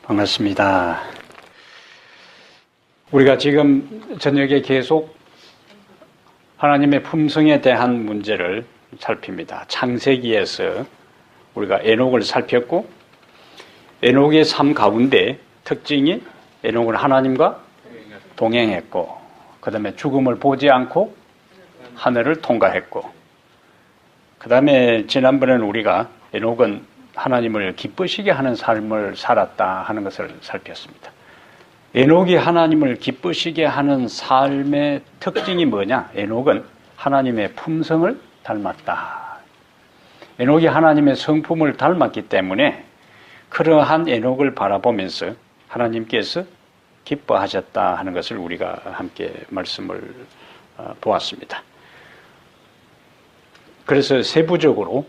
반갑습니다. 우리가 지금 저녁에 계속 하나님의 품성에 대한 문제를 살핍니다. 창세기에서 우리가 에녹을 살폈고, 에녹의 삶 가운데 특징이 에녹은 하나님과 동행했고, 그 다음에 죽음을 보지 않고 하늘을 통과했고, 그 다음에 지난번에는 우리가 에녹은 하나님을 기쁘시게 하는 삶을 살았다 하는 것을 살폈습니다. 에녹이 하나님을 기쁘시게 하는 삶의 특징이 뭐냐? 에녹은 하나님의 품성을 닮았다. 에녹이 하나님의 성품을 닮았기 때문에 그러한 에녹을 바라보면서 하나님께서 기뻐하셨다 하는 것을 우리가 함께 말씀을 보았습니다. 그래서 세부적으로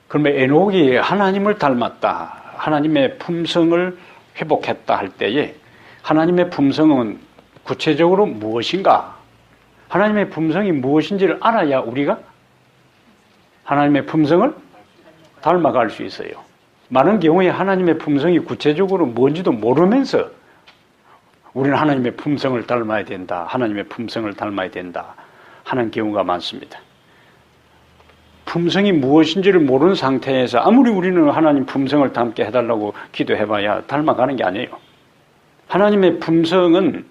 그러면 에녹이 하나님을 닮았다, 하나님의 품성을 회복했다 할 때에 하나님의 품성은 구체적으로 무엇인가? 하나님의 품성이 무엇인지를 알아야 우리가 하나님의 품성을 닮아갈 수 있어요. 많은 경우에 하나님의 품성이 구체적으로 뭔지도 모르면서 우리는 하나님의 품성을 닮아야 된다, 하나님의 품성을 닮아야 된다 하는 경우가 많습니다. 품성이 무엇인지를 모르는 상태에서 아무리 우리는 하나님 품성을 닮게 해달라고 기도해봐야 닮아가는 게 아니에요. 하나님의 품성은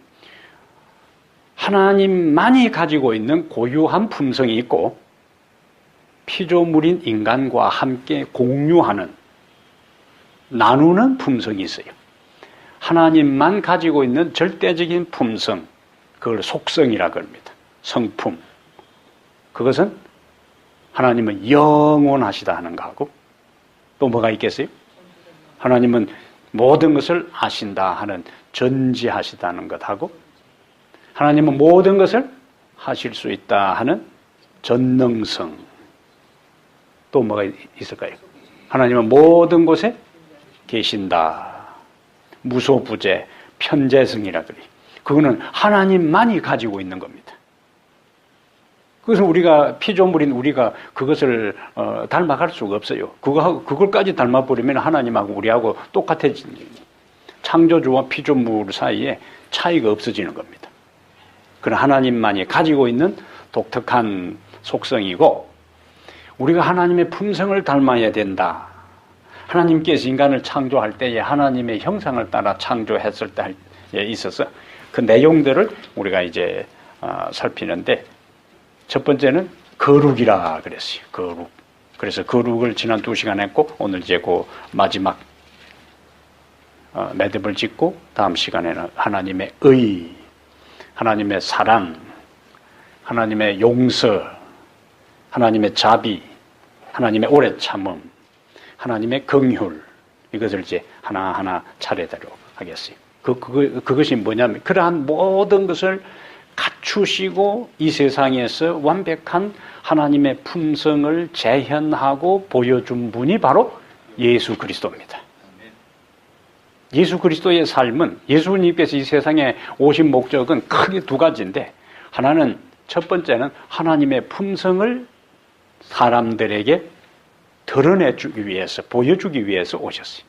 하나님만이 가지고 있는 고유한 품성이 있고, 피조물인 인간과 함께 공유하는, 나누는 품성이 있어요. 하나님만 가지고 있는 절대적인 품성, 그걸 속성이라고 합니다. 성품. 그것은 하나님은 영원하시다 하는 거하고, 또 뭐가 있겠어요? 하나님은 모든 것을 아신다 하는 전지하시다는 것하고, 하나님은 모든 것을 하실 수 있다 하는 전능성. 또 뭐가 있을까요? 하나님은 모든 곳에 계신다. 무소부재, 편재성이라 그래요. 그거는 하나님만이 가지고 있는 겁니다. 그래서 우리가, 피조물인 우리가 그것을 닮아갈 수가 없어요. 그걸까지 닮아버리면 하나님하고 우리하고 똑같아지는 거예요. 창조주와 피조물 사이에 차이가 없어지는 겁니다. 그건 하나님만이 가지고 있는 독특한 속성이고, 우리가 하나님의 품성을 닮아야 된다. 하나님께서 인간을 창조할 때에 하나님의 형상을 따라 창조했을 때에 있어서 그 내용들을 우리가 이제 살피는데, 첫 번째는 거룩이라 그랬어요. 거룩. 그래서 거룩을 지난 2시간 했고, 오늘 이제 그 마지막 매듭을 짓고, 다음 시간에는 하나님의 의, 하나님의 사랑, 하나님의 용서, 하나님의 자비, 하나님의 오래 참음, 하나님의 긍휼, 이것을 이제 하나하나 차례대로 하겠어요. 그것이 뭐냐면, 그러한 모든 것을 갖추시고 이 세상에서 완벽한 하나님의 품성을 재현하고 보여준 분이 바로 예수 그리스도입니다. 예수 그리스도의 삶은, 예수님께서 이 세상에 오신 목적은 크게 두 가지인데, 하나는, 첫 번째는 하나님의 품성을 사람들에게 드러내주기 위해서, 보여주기 위해서 오셨어요.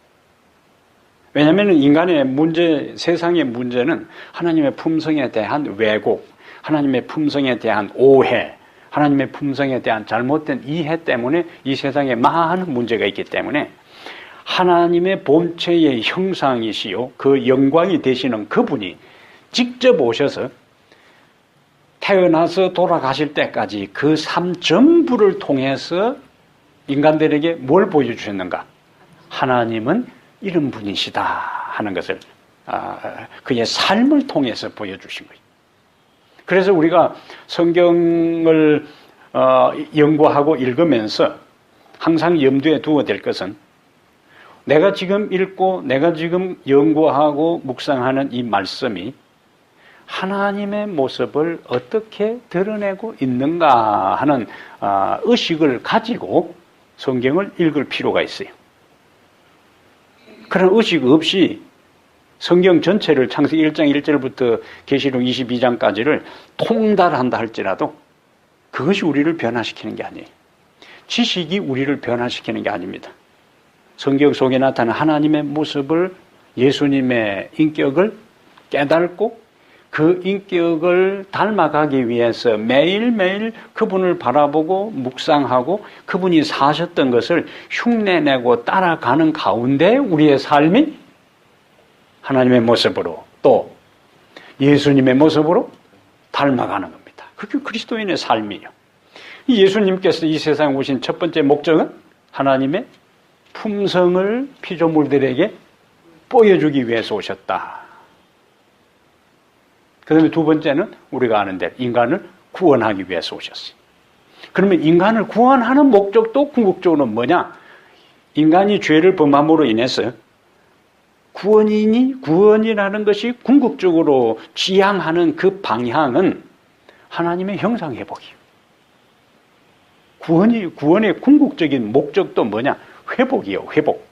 왜냐하면 인간의 문제, 세상의 문제는 하나님의 품성에 대한 왜곡, 하나님의 품성에 대한 오해, 하나님의 품성에 대한 잘못된 이해 때문에 이 세상에 많은 문제가 있기 때문에, 하나님의 본체의 형상이시요 그 영광이 되시는 그분이 직접 오셔서 태어나서 돌아가실 때까지 그 삶 전부를 통해서 인간들에게 뭘 보여주셨는가? 하나님은 이런 분이시다 하는 것을 그의 삶을 통해서 보여주신 거예요. 그래서 우리가 성경을 연구하고 읽으면서 항상 염두에 두어야 될 것은, 내가 지금 읽고 내가 지금 연구하고 묵상하는 이 말씀이 하나님의 모습을 어떻게 드러내고 있는가 하는 의식을 가지고 성경을 읽을 필요가 있어요. 그런 의식 없이 성경 전체를 창세기 1장 1절부터 계시록 22장까지를 통달한다 할지라도 그것이 우리를 변화시키는 게 아니에요. 지식이 우리를 변화시키는 게 아닙니다. 성경 속에 나타난 하나님의 모습을 예수님의 인격을 깨닫고 그 인격을 닮아가기 위해서 매일매일 그분을 바라보고 묵상하고 그분이 사셨던 것을 흉내내고 따라가는 가운데 우리의 삶이 하나님의 모습으로 또 예수님의 모습으로 닮아가는 겁니다. 그게 그리스도인의 삶이에요. 예수님께서 이 세상에 오신 첫 번째 목적은 하나님의 품성을 피조물들에게 보여주기 위해서 오셨다. 그 다음에 두 번째는 우리가 아는 대로 인간을 구원하기 위해서 오셨어요. 그러면 인간을 구원하는 목적도 궁극적으로는 뭐냐? 인간이 죄를 범함으로 인해서 구원이라는 것이 궁극적으로 지향하는 그 방향은 하나님의 형상 회복이에요. 구원의 궁극적인 목적도 뭐냐? 회복이에요, 회복.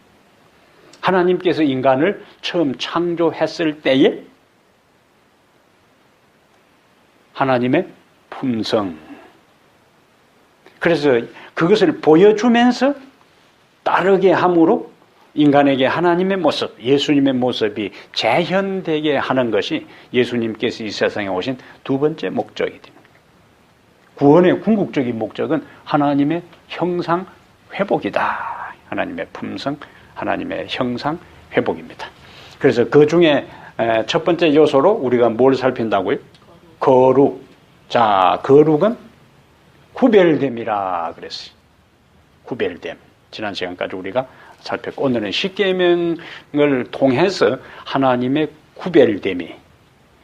하나님께서 인간을 처음 창조했을 때에 하나님의 품성. 그래서 그것을 보여주면서 따르게 함으로 인간에게 하나님의 모습, 예수님의 모습이 재현되게 하는 것이 예수님께서 이 세상에 오신 두 번째 목적이 됩니다. 구원의 궁극적인 목적은 하나님의 형상 회복이다. 하나님의 품성, 하나님의 형상 회복입니다. 그래서 그 중에 첫 번째 요소로 우리가 뭘 살핀다고요? 거룩. 자, 거룩은 구별됨이라 그랬어요. 구별됨. 지난 시간까지 우리가 살폈고 오늘은 십계명을 통해서 하나님의 구별됨이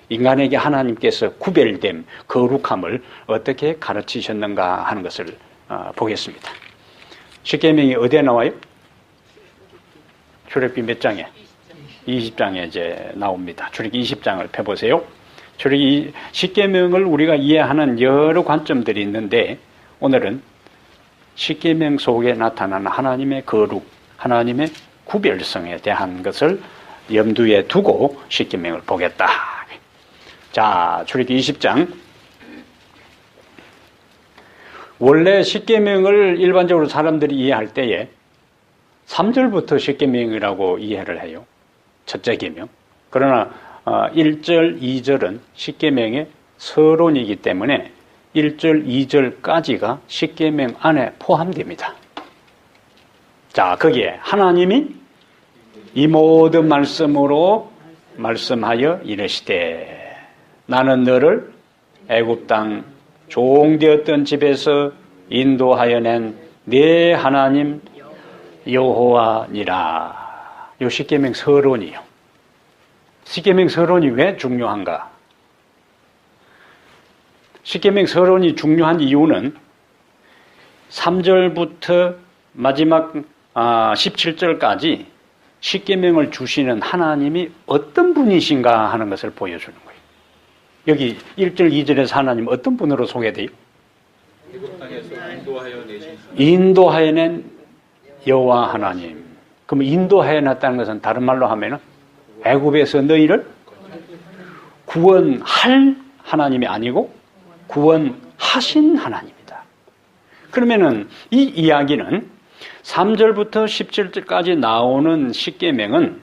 인간에게 하나님께서 구별됨, 거룩함을 어떻게 가르치셨는가 하는 것을 보겠습니다. 십계명이 어디에 나와요? 출애굽기 몇 장에? 20장에 이제 나옵니다. 출애굽기 20장을 펴보세요. 출애굽기 십계명을 우리가 이해하는 여러 관점들이 있는데 오늘은 십계명 속에 나타나는 하나님의 거룩, 하나님의 구별성에 대한 것을 염두에 두고 십계명을 보겠다. 자, 출애굽기 20장. 원래 십계명을 일반적으로 사람들이 이해할 때에 3절부터 십계명이라고 이해를 해요. 첫째 계명. 그러나 1절, 2절은 십계명의 서론이기 때문에 1절, 2절까지가 십계명 안에 포함됩니다. 자, 거기에 하나님이 이 모든 말씀으로 말씀하여 이르시되 나는 너를 애굽 땅 종되었던 집에서 인도하여 낸 네 하나님 여호와니라. 요 십계명 서론이요. 십계명 서론이 왜 중요한가? 십계명 서론이 중요한 이유는 3절부터 마지막 17절까지 십계명을 주시는 하나님이 어떤 분이신가 하는 것을 보여주는 거예요. 여기 1절, 2절에서 하나님 어떤 분으로 소개돼요? 인도하여 낸 여호와 하나님. 그럼 인도하여 냈다는 것은 다른 말로 하면은 애굽에서 너희를 구원할 하나님이 아니고 구원하신 하나님이다. 그러면은 이 이야기는 3절부터 17절까지 나오는 십계명은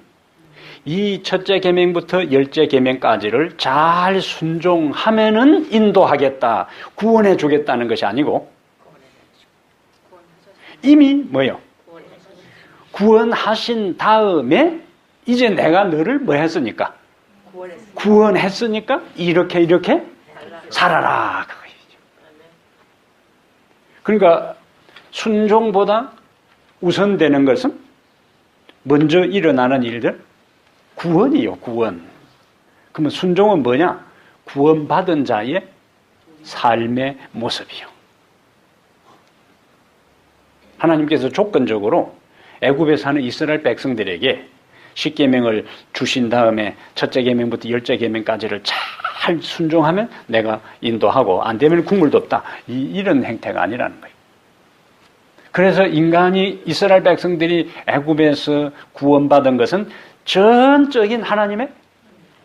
이 첫째 계명부터 10째 계명까지를 잘 순종하면은 인도하겠다, 구원해 주겠다는 것이 아니고 이미 뭐요? 구원하신 다음에 이제 내가 너를 뭐 했으니까? 구원했으니까 이렇게 살아라. 그거죠. 그러니까 순종보다 우선되는 것은 먼저 일어나는 일들, 구원이요, 구원. 그러면 순종은 뭐냐? 구원받은 자의 삶의 모습이요. 하나님께서 조건적으로 애굽에 사는 이스라엘 백성들에게 십계명을 주신 다음에 첫째 계명부터 10째 계명까지를 잘 순종하면 내가 인도하고 안 되면 국물도 없다. 이런 행태가 아니라는 거예요. 그래서 인간이 이스라엘 백성들이 애굽에서 구원받은 것은 전적인 하나님의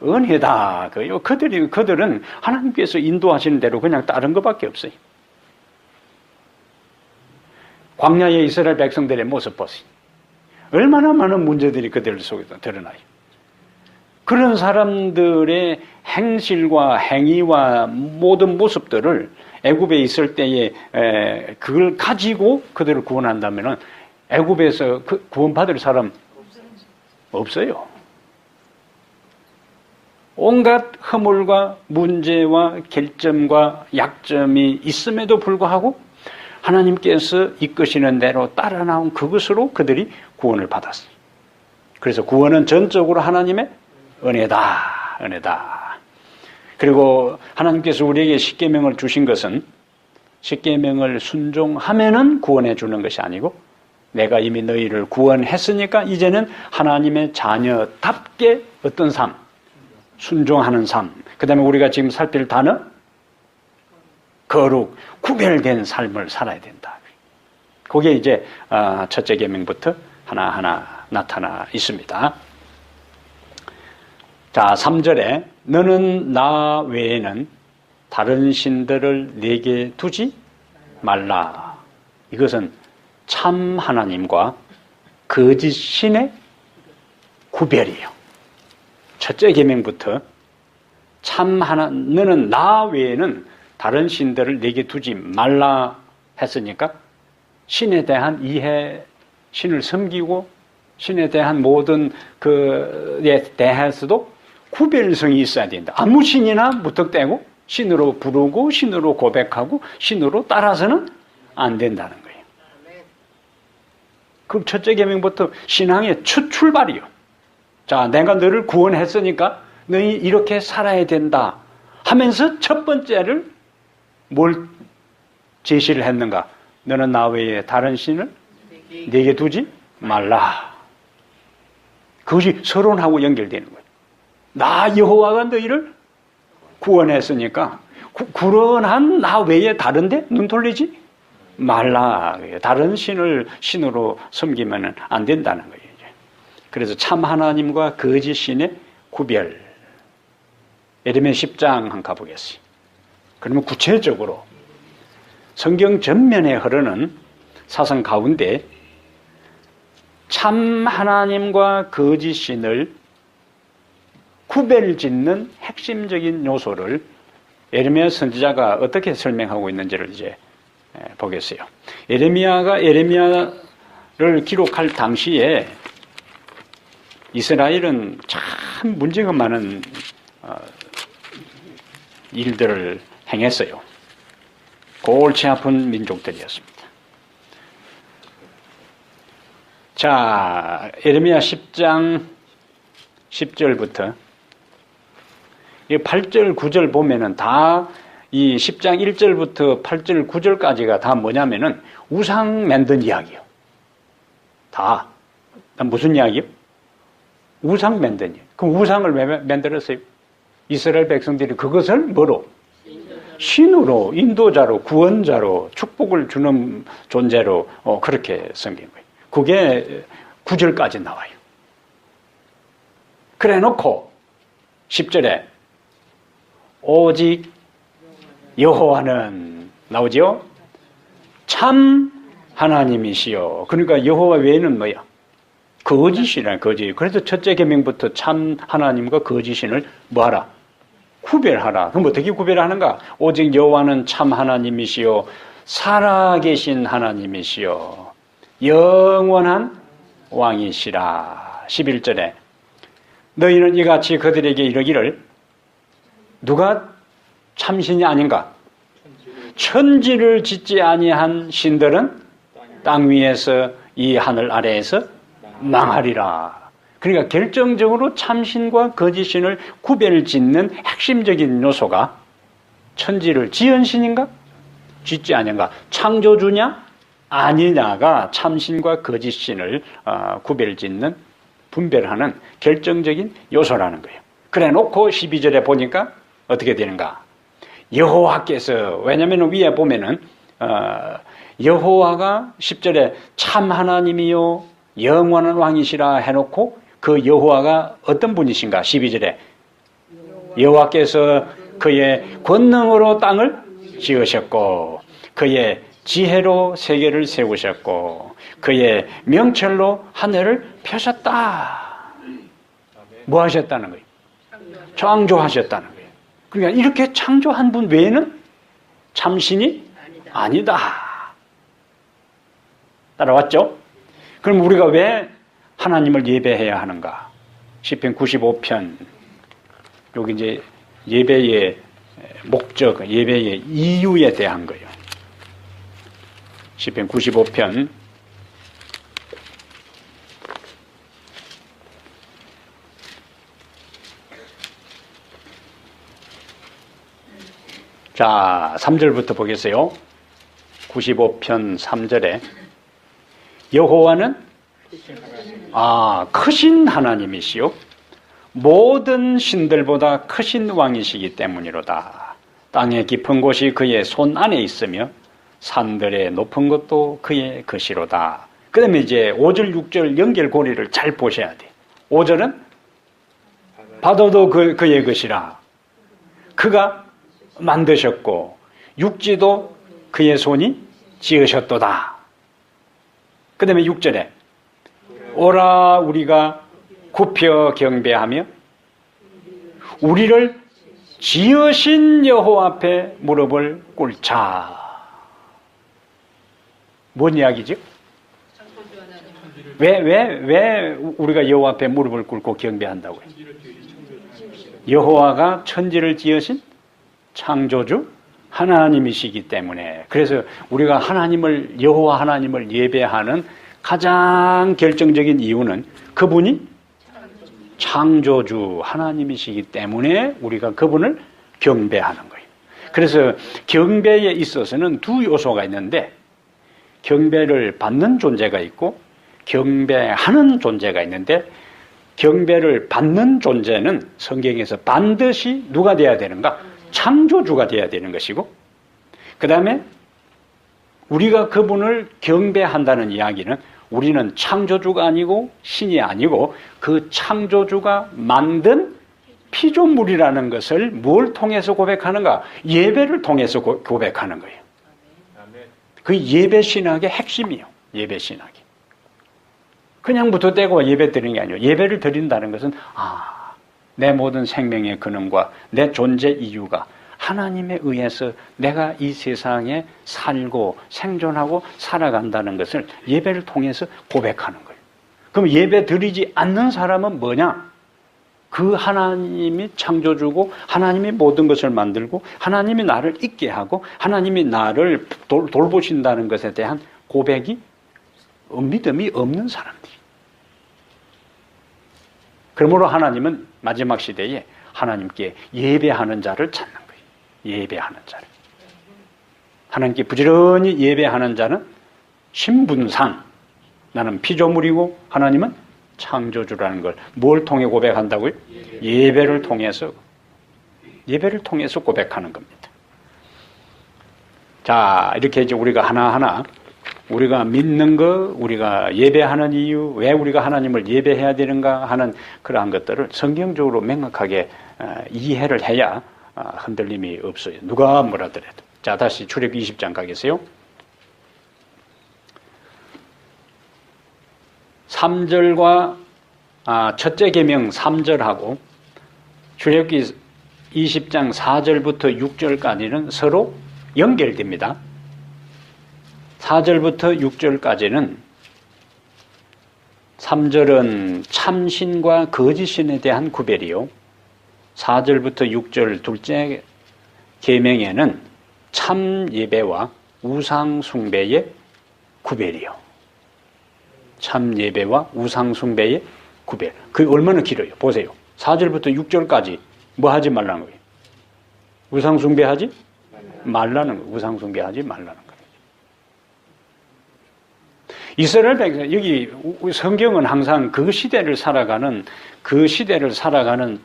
은혜다. 그들은 하나님께서 인도하시는 대로 그냥 따른 것밖에 없어요. 광야의 이스라엘 백성들의 모습 보세요. 얼마나 많은 문제들이 그들 속에서 드러나요. 그런 사람들의 행실과 행위와 모든 모습들을 애굽에 있을 때에 그걸 가지고 그들을 구원한다면은 애굽에서 그 구원받을 사람 없어요. 온갖 허물과 문제와 결점과 약점이 있음에도 불구하고 하나님께서 이끄시는 대로 따라 나온 그것으로 그들이 구원을 받았어요. 그래서 구원은 전적으로 하나님의 은혜다. 은혜다. 그리고 하나님께서 우리에게 십계명을 주신 것은 십계명을 순종하면은 구원해 주는 것이 아니고 내가 이미 너희를 구원했으니까 이제는 하나님의 자녀답게 어떤 삶? 순종하는 삶. 그 다음에 우리가 지금 살필 단어? 거룩, 구별된 삶을 살아야 된다. 그게 이제 첫째 계명부터 하나하나 나타나 있습니다. 자, 3절에 너는 나 외에는 다른 신들을 내게 두지 말라. 이것은 참 하나님과 거짓 신의 구별이에요. 첫째 계명부터 너는 나 외에는 다른 신들을 내게 두지 말라 했으니까 신에 대한 이해, 신을 섬기고 신에 대한 모든 그에 대해서도 구별성이 있어야 된다. 아무 신이나 무턱대고 신으로 부르고 신으로 고백하고 신으로 따라서는 안 된다는 거예요. 그럼 첫째 계명부터 신앙의 첫 출발이요. 자, 내가 너를 구원했으니까 너희 이렇게 살아야 된다 하면서 첫 번째를 뭘 제시를 했는가? 너는 나 외에 다른 신을 내게 두지 말라. 그것이 서론하고 연결되는 거예요. 나 여호와가 너희를 구원했으니까 구원한 나 외에 다른데 눈 돌리지 말라. 다른 신으로 섬기면 안 된다는 거예요. 그래서 참 하나님과 거짓 신의 구별. 예레미야 10장 한번 가보겠어요. 그러면 구체적으로 성경 전면에 흐르는 사상 가운데 참 하나님과 거짓 신을 구별짓는 핵심적인 요소를 예레미야 선지자가 어떻게 설명하고 있는지를 이제 보겠어요. 예레미야가 예레미야를 기록할 당시에 이스라엘은 참 문제가 많은 일들을 행했어요. 골치 아픈 민족들이었습니다. 자, 예레미야 10장 10절부터 8절, 9절 보면은 다 이 10장 1절부터 8절, 9절까지가 다 뭐냐면은 우상 만든 이야기요. 다. 무슨 이야기요? 우상 만든 이야기. 그럼 우상을 왜 만들었어요? 이스라엘 백성들이 그것을 뭐로? 신으로, 인도자로, 구원자로, 축복을 주는 존재로 그렇게 섬긴 거예요. 그게 9절까지 나와요. 그래 놓고 10절에 오직 여호와는 나오죠? 참 하나님이시여. 그러니까 여호와 외에는 뭐야? 거짓이란 거짓. 그래서 첫째 계명부터 참 하나님과 거짓신을 뭐하라? 구별하라. 그럼 어떻게 구별하는가? 오직 여호와는 참 하나님이시여 살아계신 하나님이시여 영원한 왕이시라. 11절에 너희는 이같이 그들에게 이르기를 누가 참신이 아닌가? 천지를 짓지 아니한 신들은 땅 위에서 이 하늘 아래에서 망하리라. 그러니까 결정적으로 참신과 거짓신을 구별짓는 핵심적인 요소가 천지를 지은 신인가? 짓지 아닌가? 창조주냐? 아니냐가 참신과 거짓신을 구별짓는 분별하는 결정적인 요소라는 거예요. 그래 놓고 12절에 보니까 어떻게 되는가? 여호와께서, 왜냐하면 위에 보면은 여호와가 10절에 참 하나님이요 영원한 왕이시라 해놓고 그 여호와가 어떤 분이신가? 12절에 여호와께서 그의 권능으로 땅을 지으셨고 그의 지혜로 세계를 세우셨고 그의 명철로 하늘을 펴셨다. 뭐 하셨다는 거예요? 창조하셨다는 거예요. 그러니까 이렇게 창조한 분 외에는 참신이 아니다. 따라왔죠? 그럼 우리가 왜 하나님을 예배해야 하는가? 시편 95편, 여기 이제 예배의 목적, 예배의 이유에 대한 거예요. 시편 95편 자, 3절부터 보겠어요. 95편 3절에 여호와는 크신 하나님이시요 모든 신들보다 크신 왕이시기 때문이로다. 땅의 깊은 곳이 그의 손 안에 있으며 산들의 높은 것도 그의 것이로다. 그 다음에 이제 5절 6절 연결고리를 잘 보셔야 돼. 5절은 바다도 그의 것이라 그가 만드셨고 육지도 그의 손이 지으셨도다. 그 다음에 6절에 오라 우리가 굽혀 경배하며 우리를 지으신 여호와 앞에 무릎을 꿇자. 뭔 이야기죠? 왜 우리가 여호와 앞에 무릎을 꿇고 경배한다고요? 여호와가 천지를 지으신 창조주 하나님이시기 때문에. 그래서 우리가 여호와 하나님을 예배하는 가장 결정적인 이유는 그분이 창조주 하나님이시기 때문에 우리가 그분을 경배하는 거예요. 그래서 경배에 있어서는 두 요소가 있는데 경배를 받는 존재가 있고 경배하는 존재가 있는데 경배를 받는 존재는 성경에서 반드시 누가 돼야 되는가? 창조주가 돼야 되는 것이고 그 다음에 우리가 그분을 경배한다는 이야기는 우리는 창조주가 아니고 신이 아니고 그 창조주가 만든 피조물이라는 것을 뭘 통해서 고백하는가? 예배를 통해서 고백하는 거예요. 그 예배 신학의 핵심이에요. 예배 신학이. 그냥 묻어대고 예배 드리는 게 아니에요. 예배를 드린다는 것은 내 모든 생명의 근원과 내 존재 이유가 하나님에 의해서 내가 이 세상에 살고 생존하고 살아간다는 것을 예배를 통해서 고백하는 거예요. 그럼 예배 드리지 않는 사람은 뭐냐? 그 하나님이 창조주고 하나님이 모든 것을 만들고 하나님이 나를 있게 하고 하나님이 나를 돌보신다는 것에 대한 고백이 믿음이 없는 사람들이. 그러므로 하나님은 마지막 시대에 하나님께 예배하는 자를 찾는 거예요. 예배하는 자를. 하나님께 부지런히 예배하는 자는 신분상 나는 피조물이고 하나님은 창조주라는 걸 뭘 통해 고백한다고요? 예배를 통해서 고백하는 겁니다. 자, 이렇게 이제 우리가 하나하나 우리가 믿는 거, 우리가 예배하는 이유, 왜 우리가 하나님을 예배해야 되는가 하는 그러한 것들을 성경적으로 명확하게 이해를 해야 흔들림이 없어요. 누가 뭐라 하더라도. 자, 다시 출애굽기 20장 가겠어요? 3절과 첫째 계명 3절하고 출애굽기 20장 4절부터 6절까지는 서로 연결됩니다. 4절부터 6절까지는 3절은 참신과 거짓신에 대한 구별이요. 4절부터 6절 둘째 계명에는 참 예배와 우상 숭배의 구별이요. 참 예배와 우상 숭배의 구별. 그게 얼마나 길어요. 보세요. 4절부터 6절까지 뭐 하지 말라는 거예요? 우상 숭배하지 말라는 거예요. 우상 숭배하지 말라는 거예요. 이스라엘 백성, 여기 성경은 항상 그 시대를 살아가는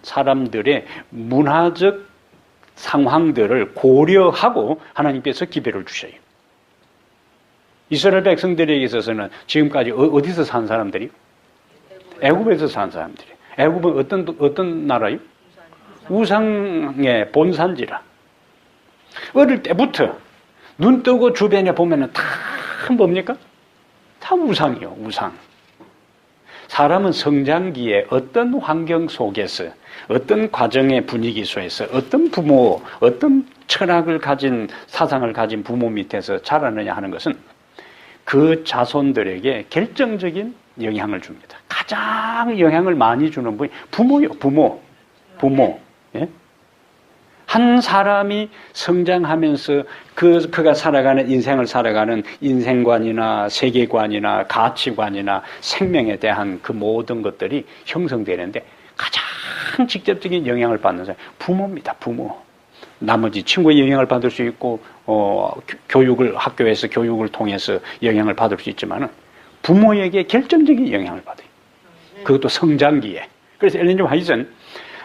사람들의 문화적 상황들을 고려하고 하나님께서 기별을 주셔요. 이스라엘 백성들에게 있어서는 지금까지 어디서 산 사람들이? 애굽에서 산 사람들이. 애굽은 어떤 나라요? 우상의 본산지라. 어릴 때부터 눈 뜨고 주변에 보면은 다 뭡니까? 다 우상이요, 우상. 사람은 성장기에 어떤 환경 속에서, 어떤 과정의 분위기 속에서, 어떤 부모, 어떤 철학을 가진, 사상을 가진 부모 밑에서 자라느냐 하는 것은 그 자손들에게 결정적인 영향을 줍니다. 가장 영향을 많이 주는 분이 부모요, 부모. 예? 한 사람이 성장하면서 그가 살아가는 인생을 살아가는 인생관이나 세계관이나 가치관이나 생명에 대한 그 모든 것들이 형성되는데 가장 직접적인 영향을 받는 사람이 부모입니다. 부모. 나머지 친구의 영향을 받을 수 있고 교육을 학교에서 교육을 통해서 영향을 받을 수 있지만은 부모에게 결정적인 영향을 받아요. 그것도 성장기에. 그래서 엘렌 지 화이트는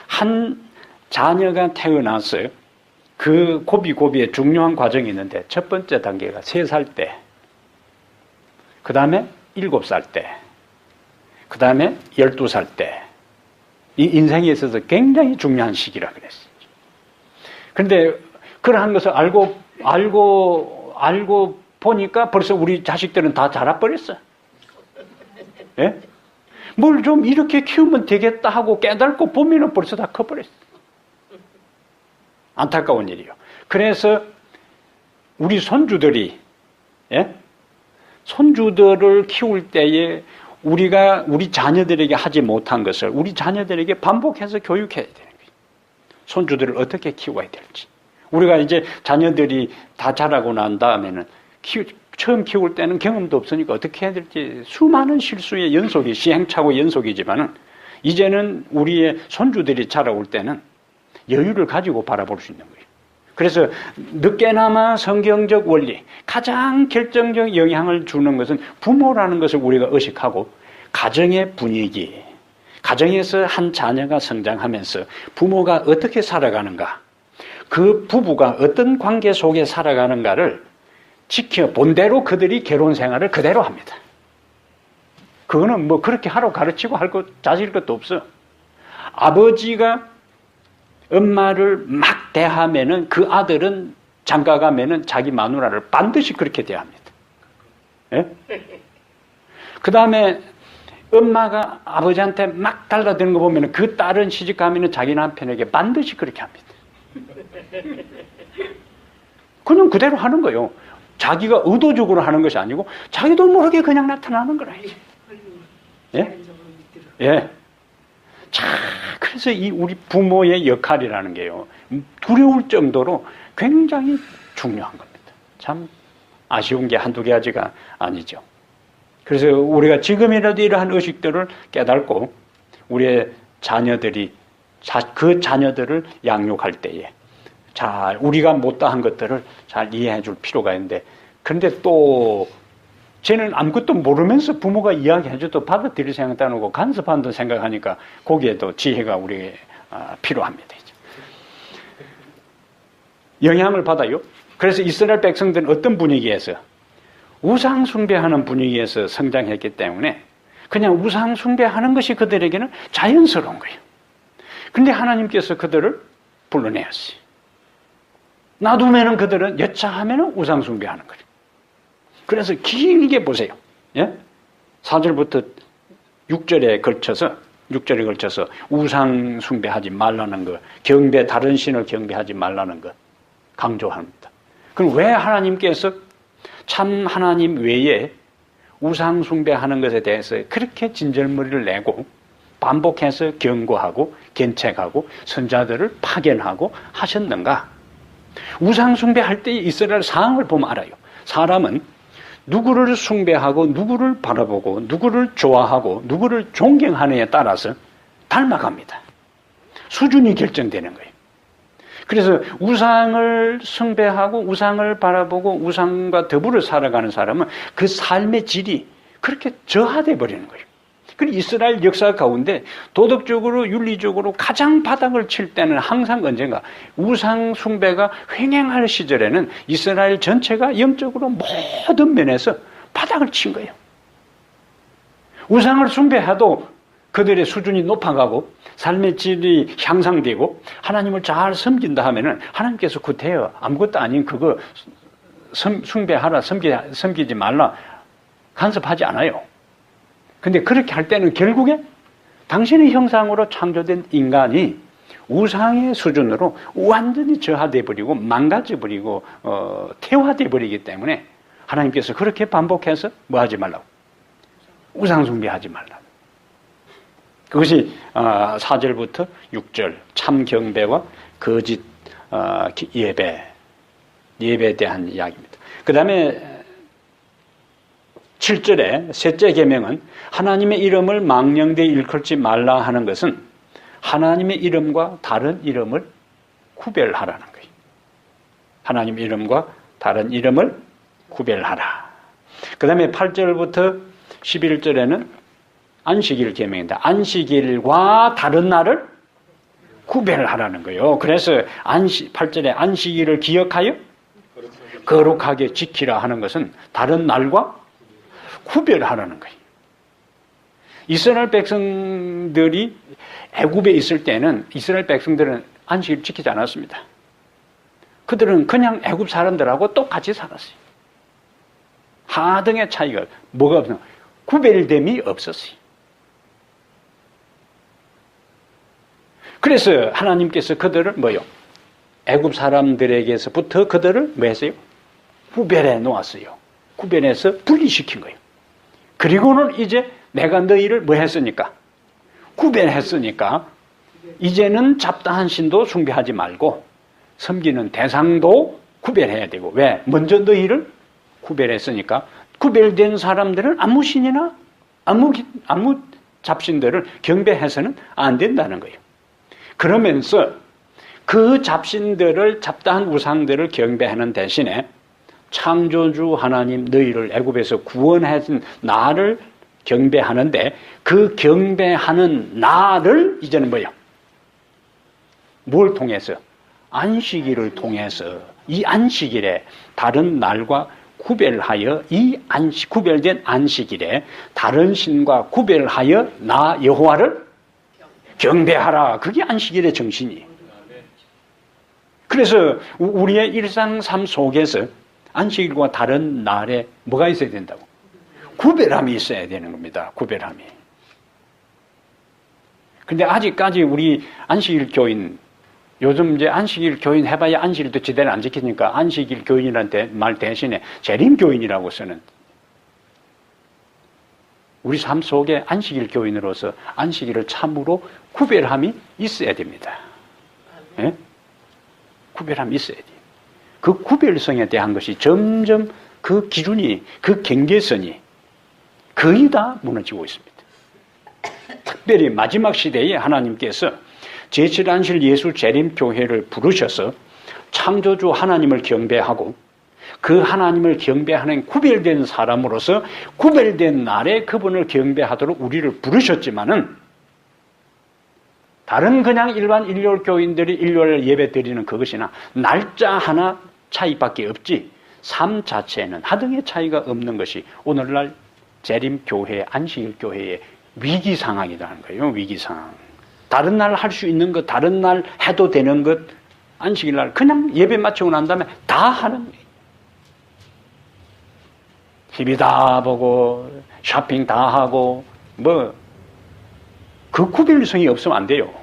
한 자녀가 태어나서 그 고비고비의 중요한 과정이 있는데 첫 번째 단계가 3살 때, 그 다음에 7살 때, 그 다음에 12살 때. 이 인생에 있어서 굉장히 중요한 시기라 그랬어요. 그런데 그러한 것을 알고 보니까 벌써 우리 자식들은 다 자라버렸어. 예? 뭘 좀 이렇게 키우면 되겠다 하고 깨닫고 보면은 벌써 다 커버렸어. 안타까운 일이요. 그래서 우리 손주들이, 예? 손주들을 키울 때에 우리 자녀들에게 하지 못한 것을 우리 자녀들에게 반복해서 교육해야 되는 거예요. 손주들을 어떻게 키워야 될지. 우리가 이제 자녀들이 다 자라고 난 다음에는 처음 키울 때는 경험도 없으니까 어떻게 해야 될지 수많은 실수의 연속이, 시행착오 연속이지만은 이제는 우리의 손주들이 자라올 때는 여유를 가지고 바라볼 수 있는 거예요. 그래서 늦게나마 성경적 원리, 가장 결정적 영향을 주는 것은 부모라는 것을 우리가 의식하고 가정의 분위기, 가정에서 한 자녀가 성장하면서 부모가 어떻게 살아가는가, 그 부부가 어떤 관계 속에 살아가는가를 지켜본 대로 그들이 결혼 생활을 그대로 합니다. 그거는 뭐 그렇게 하라고 가르치고 할 것, 자질 것도 없어. 아버지가 엄마를 막 대하면은 그 아들은 장가 가면은 자기 마누라를 반드시 그렇게 대합니다. 예? 그 다음에 엄마가 아버지한테 막 달라드는 거 보면은 그 딸은 시집 가면은 자기 남편에게 반드시 그렇게 합니다. 그냥 그대로 하는 거예요. 자기가 의도적으로 하는 것이 아니고 자기도 모르게 그냥 나타나는 거라. 예? 예. 자, 그래서 이 우리 부모의 역할이라는 게요, 두려울 정도로 굉장히 중요한 겁니다. 참 아쉬운 게 한두 가지가 아니죠. 그래서 우리가 지금이라도 이러한 의식들을 깨닫고 우리의 자녀들이 그 자녀들을 양육할 때에 잘 우리가 못다한 것들을 잘 이해해 줄 필요가 있는데, 그런데 또 쟤는 아무것도 모르면서 부모가 이야기해줘도 받아들일 생각도 안 하고 간섭한다 생각하니까 거기에도 지혜가 우리에게 필요합니다. 영향을 받아요. 그래서 이스라엘 백성들은 어떤 분위기에서 우상 숭배하는 분위기에서 성장했기 때문에 그냥 우상 숭배하는 것이 그들에게는 자연스러운 거예요. 그런데 하나님께서 그들을 불러내었어요. 놔두면은 그들은 여차하면은 우상 숭배하는 거예요. 그래서 길게 보세요. 예? 4절부터 6절에 걸쳐서 우상 숭배하지 말라는 것, 다른 신을 경배하지 말라는 것 강조합니다. 그럼 왜 하나님께서 참 하나님 외에 우상 숭배하는 것에 대해서 그렇게 진절머리를 내고 반복해서 경고하고 견책하고 선자들을 파견하고 하셨는가? 우상 숭배할 때 이스라엘 상황을 보면 알아요. 사람은 누구를 숭배하고 누구를 바라보고 누구를 좋아하고 누구를 존경하느냐에 따라서 닮아갑니다. 수준이 결정되는 거예요. 그래서 우상을 숭배하고 우상을 바라보고 우상과 더불어 살아가는 사람은 그 삶의 질이 그렇게 저하돼 버리는 거예요. 그리고 이스라엘 역사 가운데 도덕적으로 윤리적으로 가장 바닥을 칠 때는 항상 언젠가 우상 숭배가 횡행할 시절에는 이스라엘 전체가 영적으로 모든 면에서 바닥을 친 거예요. 우상을 숭배해도 그들의 수준이 높아가고 삶의 질이 향상되고 하나님을 잘 섬긴다 하면은 하나님께서 그대여 아무것도 아닌 그거 숭배하라, 섬기지 말라 간섭하지 않아요. 근데 그렇게 할 때는 결국에 당신의 형상으로 창조된 인간이 우상의 수준으로 완전히 저하돼 버리고 망가져 버리고 태화돼 버리기 때문에 하나님께서 그렇게 반복해서 뭐 하지 말라고? 우상 숭배하지 말라고. 그것이 4절부터 6절 참 경배와 거짓 예배에 대한 이야기입니다. 그 다음에 7절에 셋째 계명은 하나님의 이름을 망령되이 일컬지 말라 하는 것은 하나님의 이름과 다른 이름을 구별하라는 거예요. 하나님 이름과 다른 이름을 구별하라. 그 다음에 8절부터 11절에는 안식일 계명입니다. 안식일과 다른 날을 구별하라는 거예요. 그래서 8절에 안식일을 기억하여 거룩하게 지키라 하는 것은 다른 날과 구별하라는 거예요. 이스라엘 백성들이 애굽에 있을 때는 이스라엘 백성들은 안식일을 지키지 않았습니다. 그들은 그냥 애굽 사람들하고 똑같이 살았어요. 하등의 차이가 뭐가 없나? 구별됨이 없었어요. 그래서 하나님께서 그들을 애굽 사람들에게서부터 그들을 뭐 했어요? 구별해 놓았어요. 구별해서 분리시킨 거예요. 그리고는 이제 내가 너희를 뭐 했으니까? 구별했으니까 이제는 잡다한 신도 숭배하지 말고 섬기는 대상도 구별해야 되고. 왜? 먼저 너희를 구별했으니까 구별된 사람들은 아무 신이나 아무 잡신들을 경배해서는 안 된다는 거예요. 그러면서 그 잡신들을 잡다한 우상들을 경배하는 대신에 창조주 하나님 너희를 애굽에서 구원하신 나를 경배하는데 그 경배하는 나를 이제는 뭘 통해서? 안식일을 통해서 이 안식일에 다른 날과 구별하여 구별된 안식일에 다른 신과 구별하여 나 여호와를 경배하라. 그게 안식일의 정신이에요. 그래서 우리의 일상 삶 속에서 안식일과 다른 날에 뭐가 있어야 된다고? 구별함이 있어야 되는 겁니다. 구별함이. 근데 아직까지 우리 안식일 교인, 요즘 이제 안식일 교인 해봐야 안식일도 제대로 안 지키니까 안식일 교인이라는 말 대신에 재림 교인이라고 쓰는, 우리 삶 속에 안식일 교인으로서 안식일을 참으로 구별함이 있어야 됩니다. 예? 구별함이 있어야 돼요. 그 구별성에 대한 것이 점점 그 기준이, 그 경계선이 거의 다 무너지고 있습니다. 특별히 마지막 시대에 하나님께서 제7안실 예수 재림교회를 부르셔서 창조주 하나님을 경배하고 그 하나님을 경배하는 구별된 사람으로서 구별된 날에 그분을 경배하도록 우리를 부르셨지만은 다른 그냥 일반 일요일 교인들이 일요일 예배 드리는 그것이나 날짜 하나 차이밖에 없지 삶 자체에는 하등의 차이가 없는 것이 오늘날 재림교회, 안식일교회의 위기상황이라는 거예요. 위기상황. 다른 날 할 수 있는 것, 다른 날 해도 되는 것, 안식일 날 그냥 예배 마치고 난 다음에 다 하는 거예요. TV 다 보고 쇼핑 다 하고 그 구별성이 없으면 안 돼요.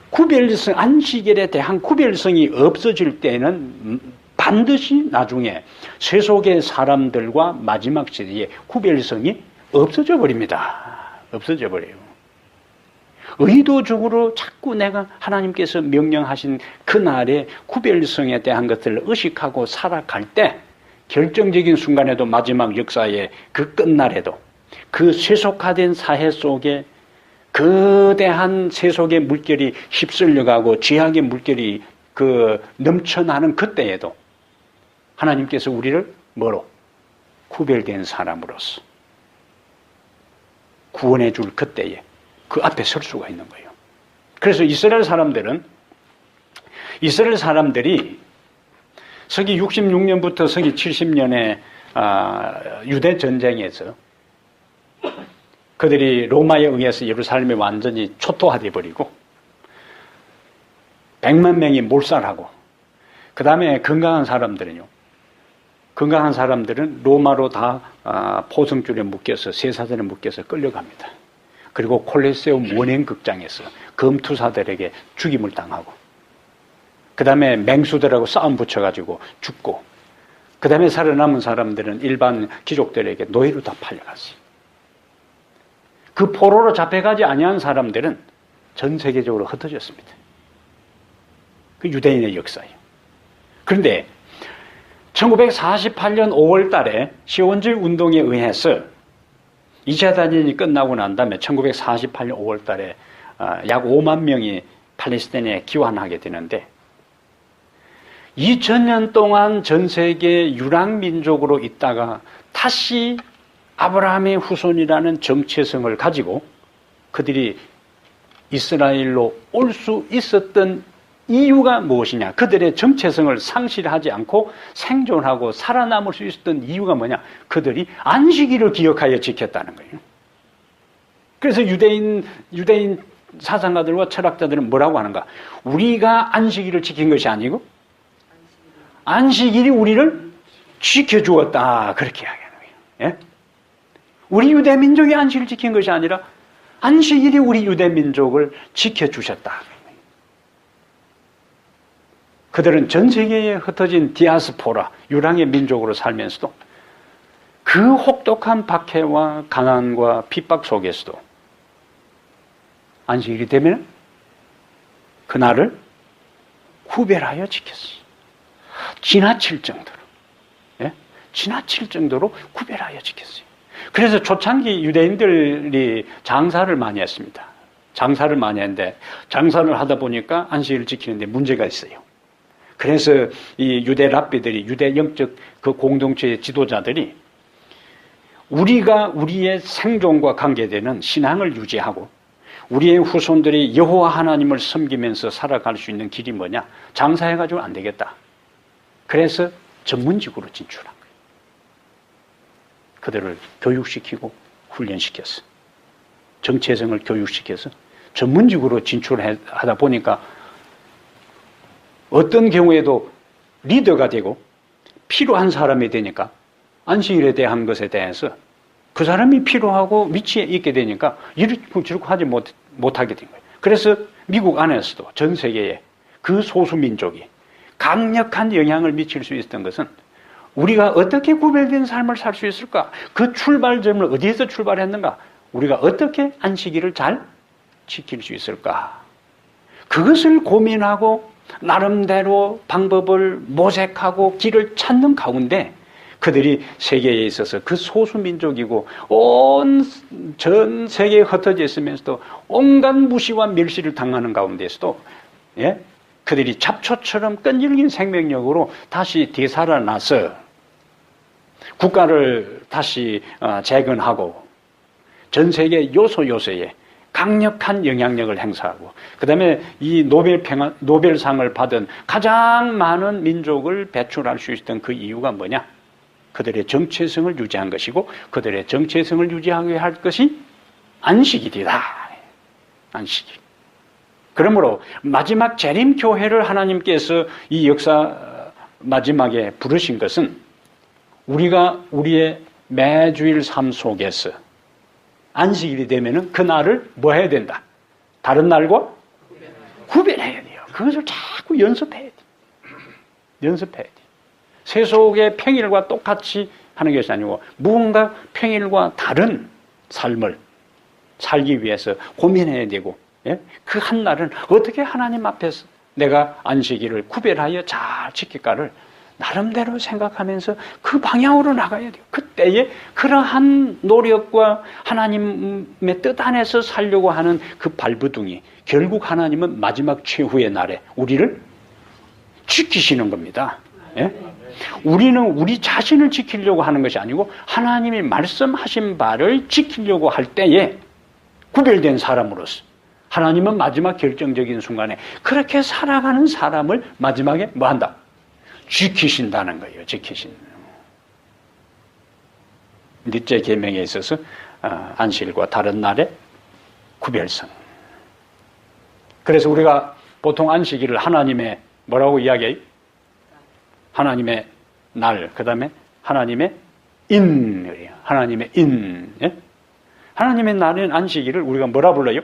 구별성, 안식일에 대한 구별성이 없어질 때는 반드시 나중에 세속의 사람들과 마지막 시대에 구별성이 없어져 버립니다. 없어져 버려요. 의도적으로 자꾸 내가 하나님께서 명령하신 그날의 구별성에 대한 것들을 의식하고 살아갈 때 결정적인 순간에도 마지막 역사의 그 끝날에도 그 세속화된 사회 속에 거대한 세속의 물결이 휩쓸려가고 죄악의 물결이 넘쳐나는 그때에도 하나님께서 우리를 뭐로? 구별된 사람으로서 구원해 줄 그때에 그 앞에 설 수가 있는 거예요. 그래서 이스라엘 사람들이 서기 66년부터 서기 70년에 유대 전쟁에서 그들이 로마에 의해서 예루살렘이 완전히 초토화돼 버리고 100만 명이 몰살하고 그 다음에 건강한 사람들은요 건강한 사람들은 로마로 다 포승줄에 묶여서 쇠사슬에 묶여서 끌려갑니다. 그리고 콜레세움 원행극장에서 검투사들에게 죽임을 당하고, 그 다음에 맹수들하고 싸움 붙여가지고 죽고, 그 다음에 살아남은 사람들은 일반 귀족들에게 노예로 다 팔려갔어요. 그 포로로 잡혀가지 아니한 사람들은 전 세계적으로 흩어졌습니다. 그 유대인의 역사예요. 그런데 1948년 5월 달에 시온주의 운동에 의해서 2차 대전이 끝나고 난 다음에 1948년 5월 달에 약 5만 명이 팔레스타인에 귀환하게 되는데, 2000년 동안 전 세계 유랑민족으로 있다가 다시 아브라함의 후손이라는 정체성을 가지고 그들이 이스라엘로 올 수 있었던 이유가 무엇이냐? 그들의 정체성을 상실하지 않고 생존하고 살아남을 수 있었던 이유가 뭐냐? 그들이 안식일을 기억하여 지켰다는 거예요. 그래서 유대인 사상가들과 철학자들은 뭐라고 하는가? 우리가 안식일을 지킨 것이 아니고 안식일이 우리를 지켜주었다, 그렇게 이야기하는 거예요. 예? 우리 유대민족이 안식일을 지킨 것이 아니라 안식일이 우리 유대민족을 지켜주셨다. 그들은 전 세계에 흩어진 디아스포라, 유랑의 민족으로 살면서도 그 혹독한 박해와 가난과 핍박 속에서도 안식일이 되면 그날을 구별하여 지켰어요. 지나칠 정도로, 예? 지나칠 정도로 구별하여 지켰어요. 그래서 초창기 유대인들이 장사를 많이 했습니다. 장사를 많이 했는데, 장사를 하다 보니까 안식일을 지키는데 문제가 있어요. 그래서 이 유대 랍비들이, 유대 영적 그 공동체의 지도자들이 우리가 우리의 생존과 관계되는 신앙을 유지하고 우리의 후손들이 여호와 하나님을 섬기면서 살아갈 수 있는 길이 뭐냐? 장사해가지고 안 되겠다. 그래서 전문직으로 진출한 거예요. 그들을 교육시키고 훈련시켰어. 정체성을 교육시켜서 전문직으로 진출하다 보니까 어떤 경우에도 리더가 되고 필요한 사람이 되니까 안식일에 대한 것에 대해서 그 사람이 필요하고 위치에 있게 되니까 이렇게 저렇게 하지 못하게 된 거예요. 그래서 미국 안에서도 전 세계에 그 소수민족이 강력한 영향을 미칠 수 있었던 것은 우리가 어떻게 구별된 삶을 살 수 있을까? 그 출발점을 어디에서 출발했는가? 우리가 어떻게 안식일을 잘 지킬 수 있을까? 그것을 고민하고 나름대로 방법을 모색하고 길을 찾는 가운데 그들이 세계에 있어서 그 소수민족이고 전 세계에 흩어져 있으면서도 온갖 무시와 멸시를 당하는 가운데서도, 예? 그들이 잡초처럼 끈질긴 생명력으로 다시 되살아나서 국가를 다시 재건하고 전 세계 요소요소에 강력한 영향력을 행사하고, 그 다음에 이 노벨상을 받은 가장 많은 민족을 배출할 수 있었던 그 이유가 뭐냐? 그들의 정체성을 유지한 것이고, 그들의 정체성을 유지하게 할 것이 안식일이다. 안식일. 그러므로 마지막 재림교회를 하나님께서 이 역사 마지막에 부르신 것은 우리가 우리의 매주일 삶 속에서 안식일이 되면은 그 날을 뭐 해야 된다? 다른 날과 구별해야 돼요. 그것을 자꾸 연습해야 돼. 연습해야 돼. 세속의 평일과 똑같이 하는 것이 아니고 무언가 평일과 다른 삶을 살기 위해서 고민해야 되고, 예? 그 한 날은 어떻게 하나님 앞에서 내가 안식일을 구별하여 잘 지킬까를 나름대로 생각하면서 그 방향으로 나가야 돼요. 그때에 그러한 노력과 하나님의 뜻 안에서 살려고 하는 그 발버둥이 결국 하나님은 마지막 최후의 날에 우리를 지키시는 겁니다. 예? 우리는 우리 자신을 지키려고 하는 것이 아니고 하나님이 말씀하신 바를 지키려고 할 때에 구별된 사람으로서 하나님은 마지막 결정적인 순간에 그렇게 살아가는 사람을 마지막에 뭐 한다? 지키신다는 거예요. 지키신다. 넷째 계명에 있어서 안식일과 다른 날의 구별성. 그래서 우리가 보통 안식일을 하나님의 뭐라고 이야기해요? 하나님의 날, 그 다음에 하나님의 인이에요. 하나님의 인. 예? 하나님의 날인 안식일을 우리가 뭐라 불러요?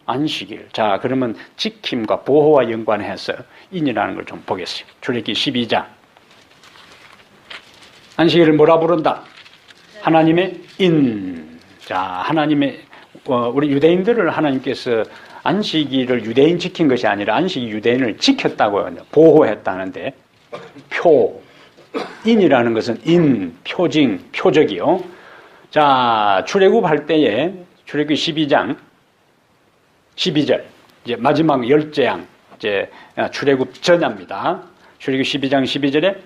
안식일. 자, 그러면 지킴과 보호와 연관해서 인이라는 걸 좀 보겠습니다. 출애굽기 12장. 안식일을 뭐라 부른다? 하나님의 인. 자, 하나님의 우리 유대인들을 하나님께서 안식일을 유대인 지킨 것이 아니라 안식일 유대인을 지켰다고 보호했다는데 인이라는 것은 인, 표징, 표적이요. 자, 출애굽할 때에 출애굽기 12장 12절 이제 마지막 열재앙 이제 출애굽 전야입니다. 출애굽 12장 12절에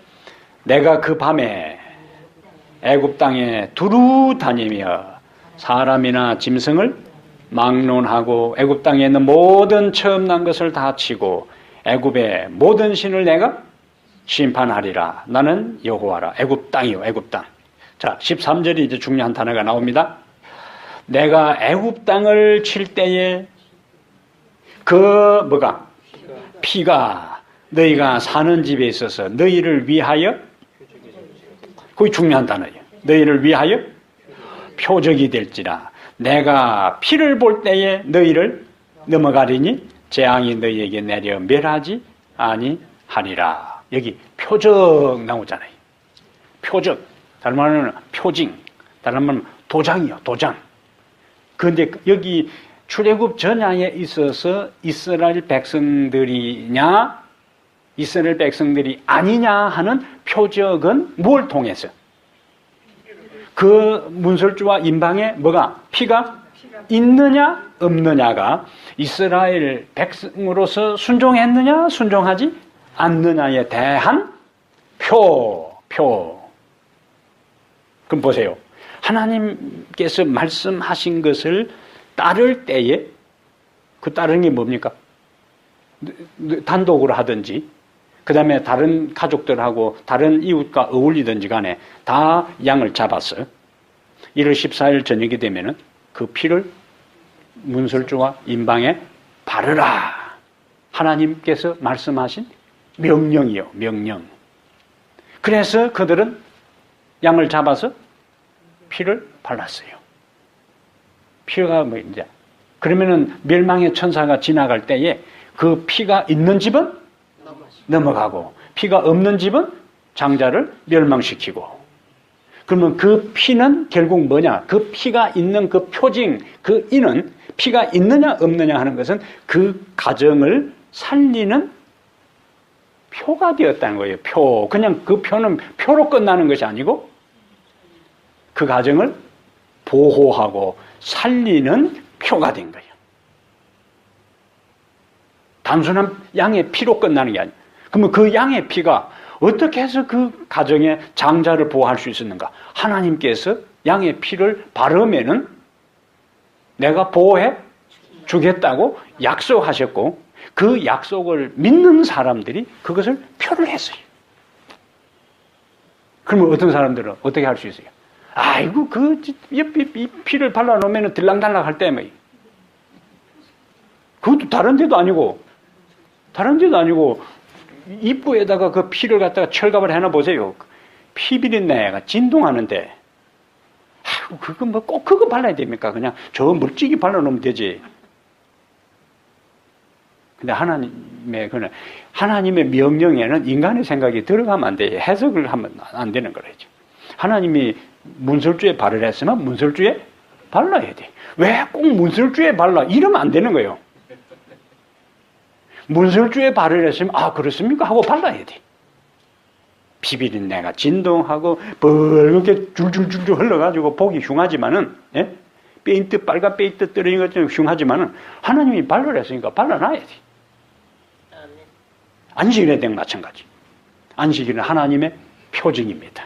내가 그 밤에 애굽 땅에 두루 다니며 사람이나 짐승을 막론하고 애굽 땅에 있는 모든 처음 난 것을 다 치고 애굽의 모든 신을 내가 심판하리라. 나는 여호와라. 애굽 땅이요, 애굽 땅. 자, 13절이 이제 중요한 단어가 나옵니다. 내가 애굽 땅을 칠 때에 피가 너희가 사는 집에 있어서 너희를 위하여, 그게 중요한 단어예요. 너희를 위하여 표적이 될지라. 내가 피를 볼 때에 너희를 넘어가리니 재앙이 너희에게 내려 멸하지 아니하리라. 여기 표적 나오잖아요. 표적. 다른 말로는 표징. 다른 말로는 도장이요, 도장. 그런데 여기 출애굽 전야에 있어서 이스라엘 백성들이냐, 이스라엘 백성들이 아니냐 하는 표적은 뭘 통해서? 그 문설주와 인방에 피가 있느냐 없느냐가 이스라엘 백성으로서 순종했느냐 순종하지 않느냐에 대한 표. 그럼 보세요. 하나님께서 말씀하신 것을 따를 때에 그 따르는 게 뭡니까? 단독으로 하든지 그 다음에 다른 가족들하고 다른 이웃과 어울리든지 간에 다 양을 잡아서 1월 14일 저녁이 되면은 그 피를 문설주와 인방에 바르라. 하나님께서 말씀하신 명령이요, 명령. 그래서 그들은 양을 잡아서 피를 발랐어요. 피가 이제 그러면은 멸망의 천사가 지나갈 때에 그 피가 있는 집은 넘어가고 피가 없는 집은 장자를 멸망시키고. 그러면 그 피는 결국 뭐냐? 그 피가 있는 그 표징, 그 인은 피가 있느냐 없느냐 하는 것은 그 가정을 살리는 표가 되었다는 거예요. 표. 그냥 그 표는 표로 끝나는 것이 아니고 그 가정을 보호하고 살리는 표가 된 거예요. 단순한 양의 피로 끝나는 게 아니에요. 그러면 그 양의 피가 어떻게 해서 그 가정의 장자를 보호할 수 있었는가? 하나님께서 양의 피를 바르면은 내가 보호해 주겠다고 약속하셨고 그 약속을 믿는 사람들이 그것을 표를 했어요. 그러면 어떤 사람들은 어떻게 할 수 있어요? 아이고 이 피를 발라놓으면 들락달락 할 때 뭐 그것도 다른 데도 아니고 입구에다가 그 피를 갖다가 철갑을 해놔 보세요. 피비린내가 진동하는데 아이고 그거 뭐 꼭 그거 발라야 됩니까? 그냥 저 물찍이 발라놓으면 되지. 근데 하나님의 명령에는 인간의 생각이 들어가면 안 돼. 해석을 하면 안 되는 거라죠. 하나님이 문설주에 발을 했으면 문설주에 발라야 돼. 왜 꼭 문설주에 발라? 이러면 안 되는 거예요. 문설주에 발을 했으면 그렇습니까? 하고 발라야 돼. 피비린내가 진동하고 벌겋게 줄줄줄줄 흘러가지고 보기 흉하지만은 페인트 빨간 페인트 떨어진 것처럼 흉하지만은 하나님이 발을 했으니까 발라놔야 돼. 안식일에 대한 마찬가지. 안식일은 하나님의 표징입니다.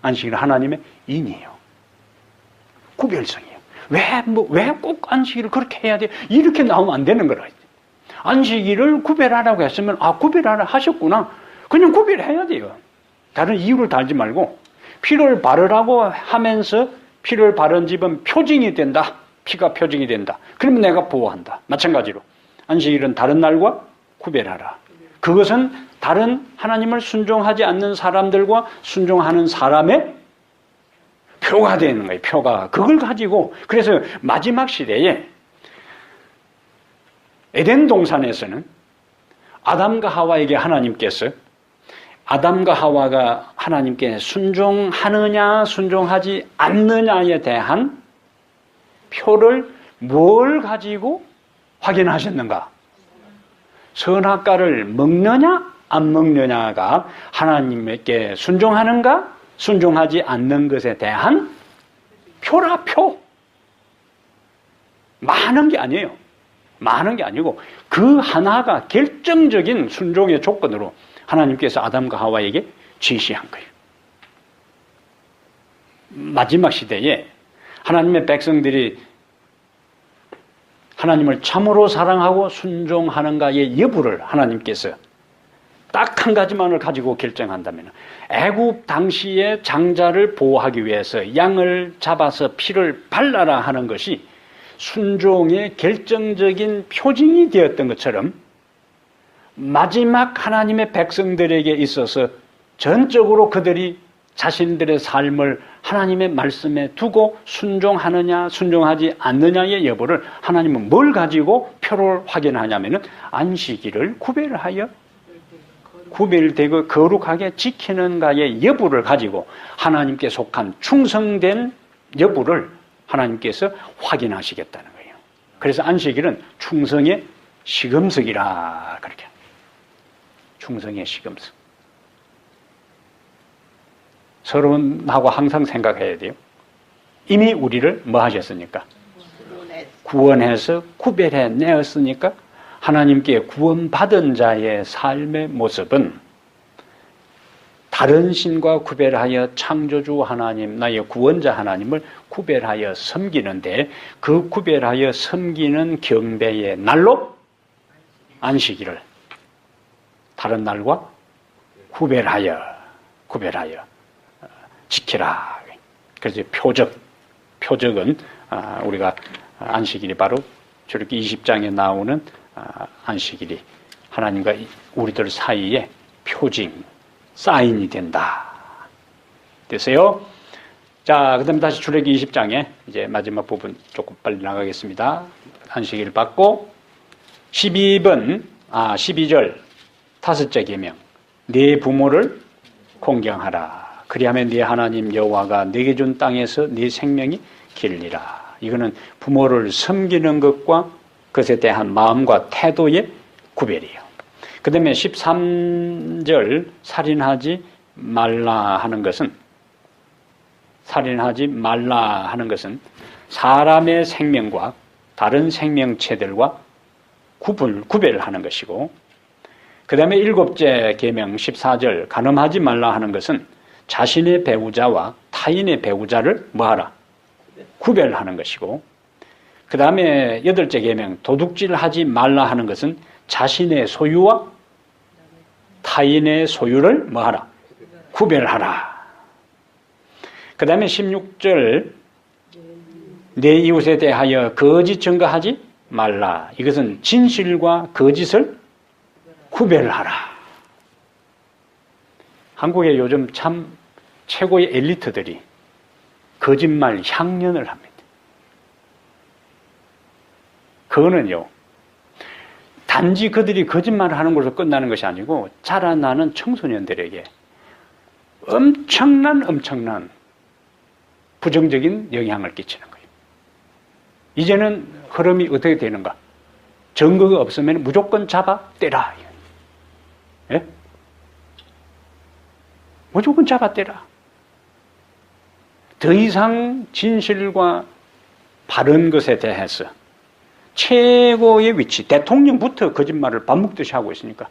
안식일은 하나님의 인이에요. 구별성이에요. 왜 꼭 안식일을 그렇게 해야 돼? 이렇게 나오면 안 되는 거라. 안식일을 구별하라고 했으면 구별하라 하셨구나. 그냥 구별해야 돼요. 다른 이유를 달지 말고 피를 바르라고 하면서 피를 바른 집은 표징이 된다. 피가 표징이 된다. 그러면 내가 보호한다. 마찬가지로 안식일은 다른 날과 구별하라. 그것은 다른 하나님을 순종하지 않는 사람들과 순종하는 사람의 표가 되는 거예요. 표가. 그걸 가지고 그래서 마지막 시대에 에덴 동산에서는 아담과 하와에게 하나님께서 아담과 하와가 하나님께 순종하느냐 순종하지 않느냐에 대한 표를 뭘 가지고 확인하셨는가? 선악과를 먹느냐 안 먹느냐가 하나님께 순종하는가 순종하지 않는 것에 대한 표라 표. 많은 게 아니에요. 많은 게 아니고 그 하나가 결정적인 순종의 조건으로 하나님께서 아담과 하와에게 지시한 거예요. 마지막 시대에 하나님의 백성들이 하나님을 참으로 사랑하고 순종하는가의 여부를 하나님께서 딱 한 가지만을 가지고 결정한다면 애굽 당시의 장자를 보호하기 위해서 양을 잡아서 피를 발라라 하는 것이 순종의 결정적인 표징이 되었던 것처럼 마지막 하나님의 백성들에게 있어서 전적으로 그들이 자신들의 삶을 하나님의 말씀에 두고 순종하느냐 순종하지 않느냐의 여부를 하나님은 뭘 가지고 표를 확인하냐면 안식일을 구별되고 거룩하게 지키는가의 여부를 가지고 하나님께 속한 충성된 여부를 하나님께서 확인하시겠다는 거예요. 그래서 안식일은 충성의 시금석이라 그렇게. 충성의 시금석. 서론하고 항상 생각해야 돼요. 이미 우리를 뭐 하셨습니까? 구원해서 구별해 내었으니까 하나님께 구원받은 자의 삶의 모습은 다른 신과 구별하여 창조주 하나님, 나의 구원자 하나님을 구별하여 섬기는데 그 구별하여 섬기는 경배의 날로 안식일을 다른 날과 구별하여 지키라. 그래서 표적은 우리가 안식일이 바로 저렇게 20장에 나오는 안식일이 하나님과 우리들 사이에 표징, 사인이 된다. 됐어요? 자, 그 다음에 다시 출애기 20장에 이제 마지막 부분 조금 빨리 나가겠습니다. 안식일 받고 12절 다섯째 계명 네 부모를 공경하라. 그리하면 네 하나님 여호와가 네게 준 땅에서 네 생명이 길리라. 이거는 부모를 섬기는 것과 그것에 대한 마음과 태도의 구별이에요. 그 다음에 13절 살인하지 말라 하는 것은 사람의 생명과 다른 생명체들과 구별하는 것이고 그 다음에 7째 계명 14절 간음하지 말라 하는 것은 자신의 배우자와 타인의 배우자를 뭐하라? 구별하는 것이고 그 다음에 8째 계명 도둑질하지 말라 하는 것은 자신의 소유와 타인의 소유를 뭐하라? 구별하라. 그 다음에 16절 내 이웃에 대하여 거짓 증거하지 말라. 이것은 진실과 거짓을 구별하라. 한국에 요즘 참 최고의 엘리트들이 거짓말 향연을 합니다. 그거는요, 단지 그들이 거짓말을 하는 것으로 끝나는 것이 아니고 자라나는 청소년들에게 엄청난 부정적인 영향을 끼치는 거예요. 이제는 흐름이 어떻게 되는가? 증거가 없으면 무조건 잡아 떼라. 예? 무조건 잡아 떼라. 더 이상 진실과 바른 것에 대해서 최고의 위치, 대통령부터 거짓말을 밥 먹듯이 하고 있으니까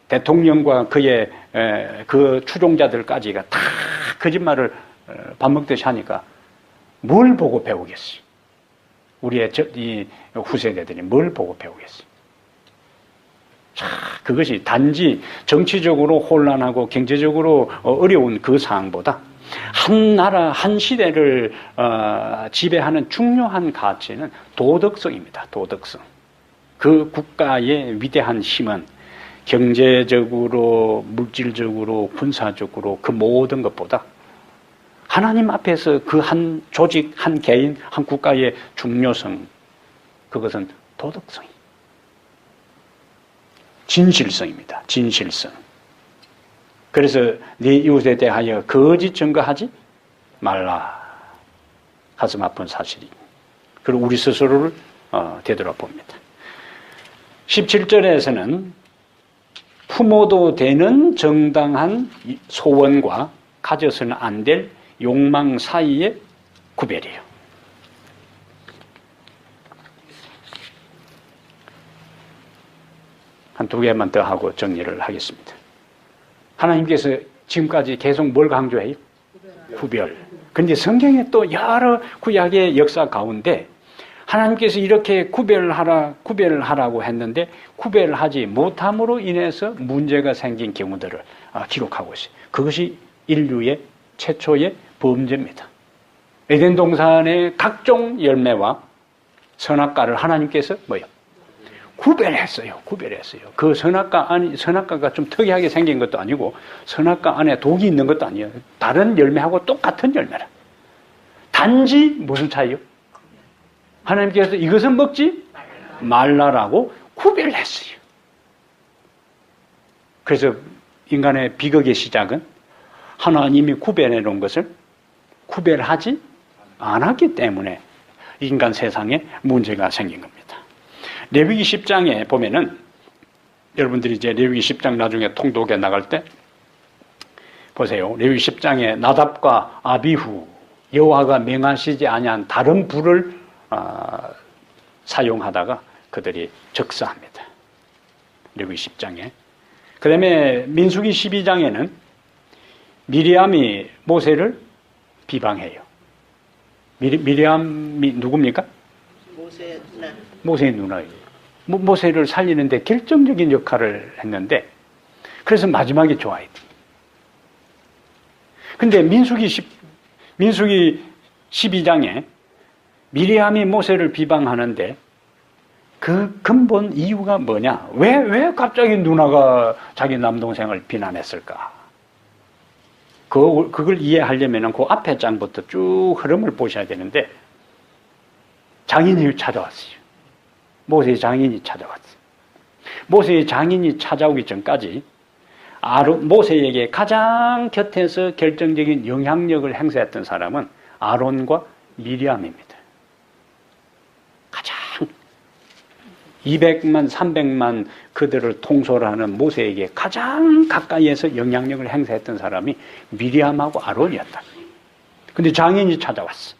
대통령과 그의 그 추종자들까지가 다 거짓말을 밥 먹듯이 하니까 뭘 보고 배우겠어요? 우리의 이 후세대들이 뭘 보고 배우겠어요? 자, 그것이 단지 정치적으로 혼란하고 경제적으로 어려운 그 상황보다 한 나라, 한 시대를 지배하는 중요한 가치는 도덕성입니다. 도덕성. 그 국가의 위대한 힘은 경제적으로, 물질적으로, 군사적으로 그 모든 것보다 하나님 앞에서 그 한 조직, 한 개인, 한 국가의 중요성, 그것은 도덕성이, 진실성입니다. 진실성. 그래서 네 이웃에 대하여 거짓 증거하지 말라. 가슴 아픈 사실이. 그리고 우리 스스로를 되돌아봅니다. 17절에서는 품어도 되는 정당한 소원과 가져서는 안 될 욕망 사이의 구별이에요. 한 두 개만 더 하고 정리를 하겠습니다. 하나님께서 지금까지 계속 뭘 강조해요? 구별. 그런데 성경에 또 여러 구약의 역사 가운데 하나님께서 이렇게 구별하라고 했는데 구별하지 못함으로 인해서 문제가 생긴 경우들을 기록하고 있어요. 그것이 인류의 최초의 범죄입니다. 에덴 동산의 각종 열매와 선악과를 하나님께서 뭐요? 구별했어요. 그 선악과가 좀 특이하게 생긴 것도 아니고 선악과 안에 독이 있는 것도 아니에요. 다른 열매하고 똑같은 열매라. 단지 무슨 차이요? 하나님께서 이것은 먹지 말라라고 구별했어요. 그래서 인간의 비극의 시작은 하나님이 구별해 놓은 것을 구별하지 않았기 때문에 인간 세상에 문제가 생긴 겁니다. 레위기 10장에 보면은 여러분들이 이제 레위기 10장 나중에 통독에 나갈 때 보세요. 레위기 10장에 나답과 아비후 여호와가 명하시지 아니한 다른 불을 사용하다가 그들이 적사합니다. 레위기 10장에. 그 다음에 민수기 12장에는 미리암이 모세를 비방해요. 미리암이 누굽니까? 모세의 누나예요. 모세를 살리는데 결정적인 역할을 했는데 그래서 마지막에 좋아야 돼. 근데 민수기 12장에 미리암이 모세를 비방하는데 그 근본 이유가 뭐냐? 왜 갑자기 누나가 자기 남동생을 비난했을까? 그걸 이해하려면 그 앞에 장부터 쭉 흐름을 보셔야 되는데 장인이 찾아왔어요. 모세의 장인이 찾아왔어요. 모세의 장인이 찾아오기 전까지 모세에게 가장 곁에서 결정적인 영향력을 행사했던 사람은 아론과 미리암입니다. 가장 200만, 300만 그들을 통솔하는 모세에게 가장 가까이에서 영향력을 행사했던 사람이 미리암하고 아론이었다. 근데 장인이 찾아왔어.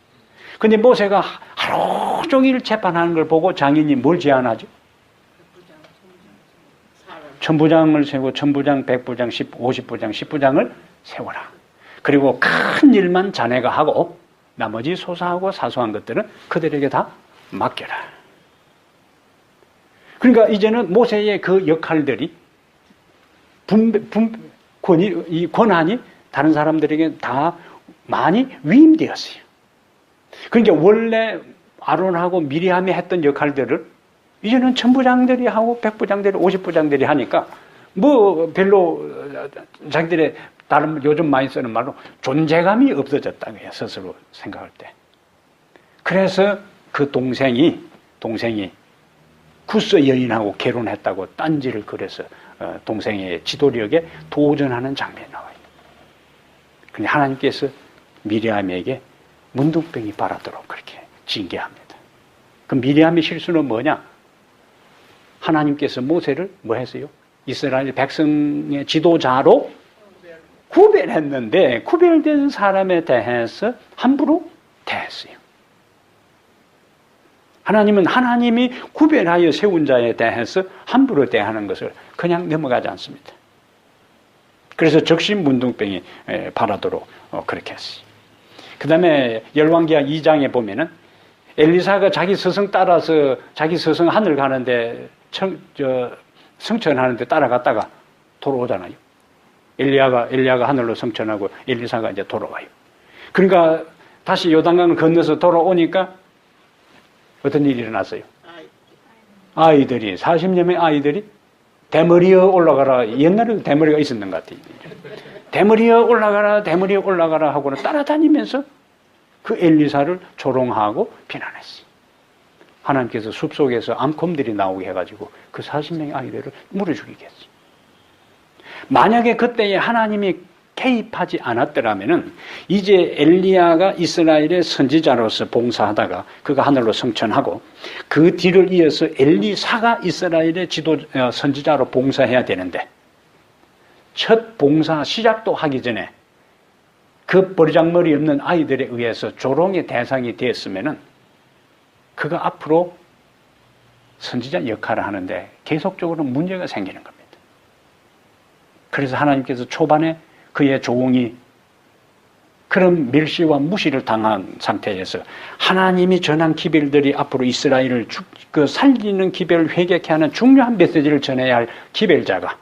근데 모세가 하루 종일 재판하는 걸 보고 장인이 뭘 제안하죠? 천부장을 세우고 천부장, 백부장, 50부장, 10부장을 세워라. 그리고 큰 일만 자네가 하고 나머지 소소하고 사소한 것들은 그들에게 다 맡겨라. 그러니까 이제는 모세의 그 역할들이 이 권한이 다른 사람들에게 다 많이 위임되었어요. 그러니까 원래 아론하고 미리암이 했던 역할들을 이제는 천부장들이 하고 백부장들이 50부장들이 하니까 뭐 별로 자기들의 다른 요즘 많이 쓰는 말로 존재감이 없어졌다고 해요. 스스로 생각할 때. 그래서 그 동생이 구스 여인하고 결혼했다고 딴지를 걸어서 동생의 지도력에 도전하는 장면이 나와요. 근데 하나님께서 미리암에게 문둥병이 발하도록 그렇게 징계합니다. 그 미리암의 실수는 뭐냐? 하나님께서 모세를 뭐 했어요? 이스라엘 백성의 지도자로 구별했는데 구별된 사람에 대해서 함부로 대했어요. 하나님은 하나님이 구별하여 세운 자에 대해서 함부로 대하는 것을 그냥 넘어가지 않습니다. 그래서 적신문둥병이 발하도록 그렇게 했어요. 그 다음에 열왕기하 2장에 보면은 엘리사가 자기 스승 따라서 자기 스승 하늘 가는데 성천하는데 따라갔다가 돌아오잖아요. 엘리야가 하늘로 성천하고 엘리사가 이제 돌아와요. 그러니까 다시 요단강을 건너서 돌아오니까 어떤 일이 일어났어요? 아이들이 40여 명의 아이들이 대머리여 올라가라. 옛날에도 대머리가 있었는 것 같아요. 대머리여 올라가라, 대머리여 올라가라 하고는 따라다니면서 그 엘리사를 조롱하고 비난했어요. 하나님께서 숲속에서 암곰들이 나오게 해가지고 그 40명의 아이들을 물어 죽이겠어요. 만약에 그때에 하나님이 개입하지 않았더라면은 이제 엘리야가 이스라엘의 선지자로서 봉사하다가 그가 하늘로 승천하고 그 뒤를 이어서 엘리사가 이스라엘의 선지자로 봉사해야 되는데 첫 봉사 시작도 하기 전에 그 버리장머리 없는 아이들에 의해서 조롱의 대상이 되었으면은 그가 앞으로 선지자 역할을 하는데 계속적으로 문제가 생기는 겁니다. 그래서 하나님께서 초반에 그의 조응이 그런 멸시와 무시를 당한 상태에서 하나님이 전한 기별들이 앞으로 이스라엘을 살리는 기별을 회개케 하는 중요한 메시지를 전해야 할 기별자가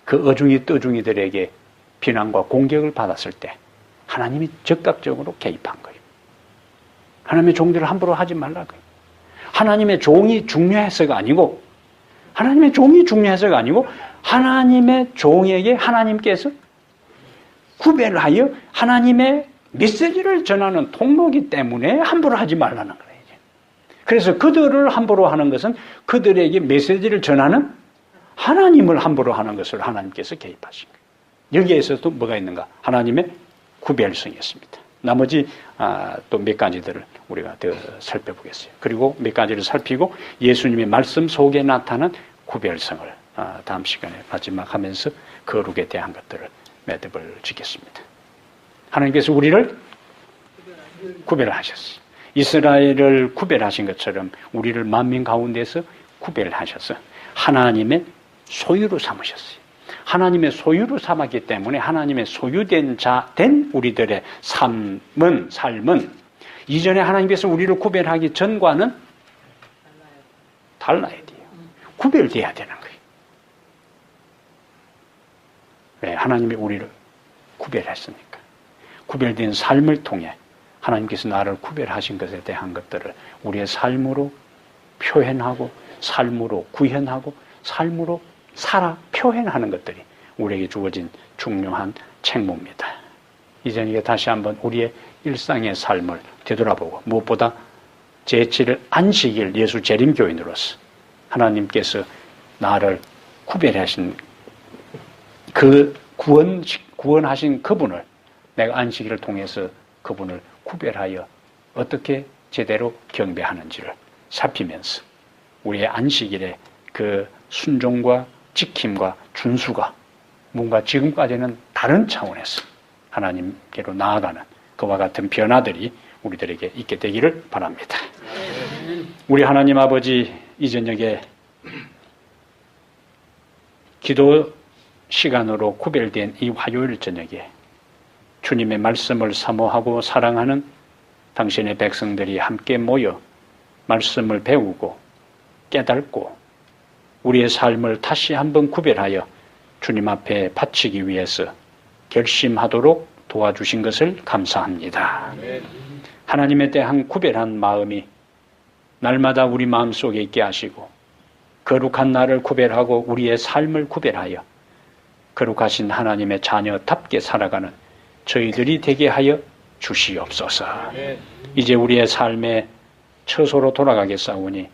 그 어중이 떠중이들에게 비난과 공격을 받았을 때 하나님이 적극적으로 개입한 거예요. 하나님의 종들을 함부로 하지 말라고요. 하나님의 종이 중요해서가 아니고 하나님의 종이 중요해서가 아니고 하나님의 종에게 하나님께서 구별을 하여 하나님의 메시지를 전하는 통로이기 때문에 함부로 하지 말라는 거예요. 그래서 그들을 함부로 하는 것은 그들에게 메시지를 전하는 하나님을 함부로 하는 것을 하나님께서 개입하신 거예요. 여기에서도 뭐가 있는가? 하나님의 구별성이 있습니다. 나머지 또 몇 가지들을 우리가 더 살펴보겠어요. 그리고 몇 가지를 살피고 예수님의 말씀 속에 나타난 구별성을 다음 시간에 마지막 하면서 거룩에 대한 것들을 매듭을 짓겠습니다. 하나님께서 우리를 구별하셨어요. 이스라엘을 구별하신 것처럼 우리를 만민 가운데서 구별하셔서 하나님의 소유로 삼으셨어요. 하나님의 소유로 삼았기 때문에 하나님의 소유된 된 우리들의 삶은 이전에 하나님께서 우리를 구별하기 전과는 달라야 돼요. 구별돼야 되는 거예요. 왜? 하나님이 우리를 구별했으니까. 구별된 삶을 통해 하나님께서 나를 구별하신 것에 대한 것들을 우리의 삶으로 표현하고 삶으로 구현하고 삶으로 살아 표현하는 것들이 우리에게 주어진 중요한 책무입니다. 이제 다시 한번 우리의 일상의 삶을 되돌아보고 무엇보다 제7일 안식일 예수 재림교인으로서 하나님께서 나를 구별하신 그 구원하신 그분을 내가 안식일을 통해서 그분을 구별하여 어떻게 제대로 경배하는지를 살피면서 우리의 안식일의 그 순종과 지킴과 준수가 뭔가 지금까지는 다른 차원에서 하나님께로 나아가는 그와 같은 변화들이 우리들에게 있게 되기를 바랍니다. 우리 하나님 아버지, 이 저녁에 기도 시간으로 구별된 이 화요일 저녁에 주님의 말씀을 사모하고 사랑하는 당신의 백성들이 함께 모여 말씀을 배우고 깨닫고 우리의 삶을 다시 한번 구별하여 주님 앞에 바치기 위해서 결심하도록 도와주신 것을 감사합니다. 하나님에 대한 구별한 마음이 날마다 우리 마음속에 있게 하시고 거룩한 나를 구별하고 우리의 삶을 구별하여 거룩하신 하나님의 자녀답게 살아가는 저희들이 되게 하여 주시옵소서. 이제 우리의 삶의 처소로 돌아가겠사오니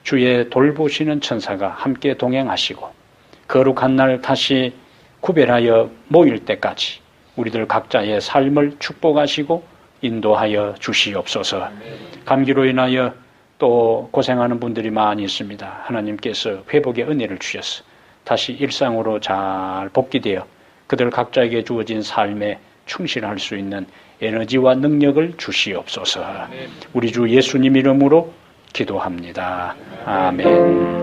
주의 돌보시는 천사가 함께 동행하시고 거룩한 날 다시 구별하여 모일 때까지 우리들 각자의 삶을 축복하시고 인도하여 주시옵소서. 감기로 인하여 또 고생하는 분들이 많이 있습니다. 하나님께서 회복의 은혜를 주셔서 다시 일상으로 잘 복귀되어 그들 각자에게 주어진 삶에 충실할 수 있는 에너지와 능력을 주시옵소서. 우리 주 예수님 이름으로 기도합니다. 아멘.